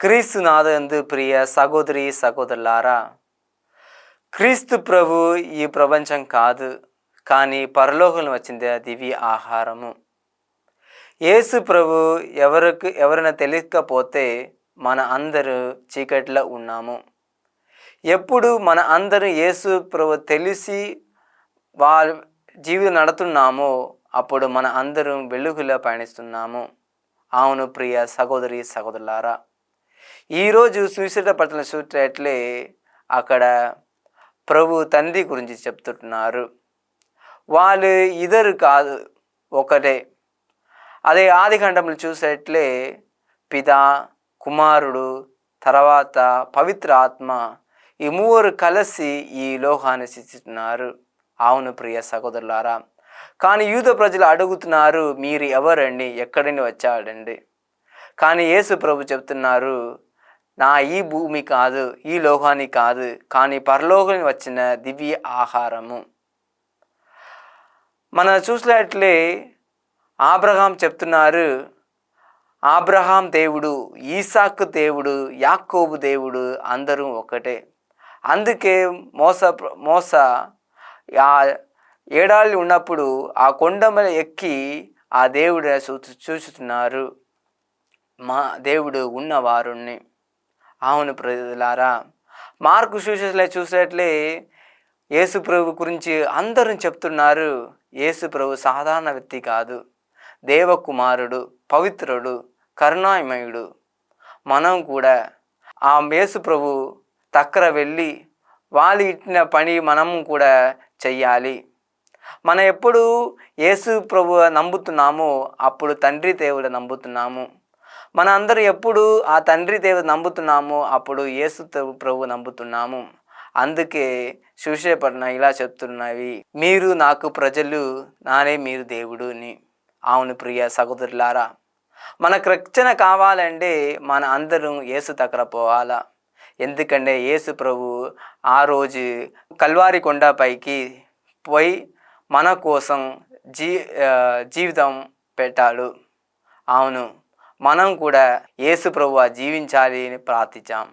క్రీస్తునాథందు ప్రియ సహోదరి సహోదరులారా, క్రీస్తు ప్రభు ఈ ప్రపంచం కాదు, కానీ పరలోకం వచ్చింది దివ్య ఆహారము. యేసు ప్రభు ఎవరైనా తెలియకపోతే మన అందరూ చీకట్లో ఉన్నాము. ఎప్పుడు మన అందరూ యేసు ప్రభు తెలిసి వాళ్ళ జీవితం నడుతున్నామో అప్పుడు మన అందరం వెలుగులో పయనిస్తున్నాము. అవును ప్రియ సహోదరి సహోదరులారా, ఈరోజు సువిశేష పట్టణ చూసేట్లే అక్కడ ప్రభు తండ్రి గురించి చెప్తున్నారు. వాళ్ళు ఇద్దరు కాదు, ఒకటే. అదే ఆదికాండంలో చూసేట్లే పితా, కుమారుడు, తర్వాత పవిత్ర ఆత్మ, ఈ మూవరు కలిసి ఈ లోకాన్ని సృష్టిస్తున్నారు. అవును ప్రియ సహోదరులారా, కానీ యూద ప్రజలు అడుగుతున్నారు, మీరు ఎవరండి, ఎక్కడి నుండి వచ్చాడండి? కానీ యేసు ప్రభు చెప్తున్నారు, నా ఈ భూమి కాదు, ఈ లోకాన్ని కాదు, కానీ పరలోకం వచ్చిన దివ్య ఆహారము. మనం చూసినట్లే అబ్రహాం చెప్తున్నారు, అబ్రహాం దేవుడు, ఈసాకు దేవుడు, యాకోబు దేవుడు అందరూ ఒకటే. అందుకే మోస ఆ ఏడాళ్ళు ఉన్నప్పుడు ఆ కొండ మీద ఎక్కి ఆ దేవుడు చూస్తున్నారు, మా దేవుడు ఉన్నవారుణ్ణి. అవును ప్రజలారా, మార్కు సువిశేషంలో చూసేట్లే యేసు ప్రభు గురించి అందరూ చెప్తున్నారు, యేసు ప్రభు సాధారణ వ్యక్తి కాదు, దేవకుమారుడు, పవిత్రుడు, కరుణామయుడు. మనం కూడా ఆ యేసు ప్రభు దగ్గర వెళ్ళి వాళ్ళు ఇచ్చిన పని మనం కూడా చెయ్యాలి. మనం ఎప్పుడు యేసు ప్రభు నమ్ముతున్నామో అప్పుడు తండ్రి దేవుడు నమ్ముతున్నాము. మన అందరూ ఎప్పుడు ఆ తండ్రి దేవుడు నమ్ముతున్నామో అప్పుడు యేసు ప్రభు నమ్ముతున్నాము. అందుకే సువిశేషపట్నం ఇలా చెప్తున్నవి, మీరు నాకు ప్రజలు, నానే మీరు దేవుడుని. అవును ప్రియ సహోదరులారా, మనకు రక్షణ కావాలంటే మన అందరం యేసు దగ్గర పోవాలా. ఎందుకంటే యేసు ప్రభు ఆ రోజు కల్వారి కొండపైకి పోయి మన కోసం జీవితం పెట్టాడు. అవును, మనం కూడా యేసు ప్రభువా జీవించాలి అని ప్రార్థించాం.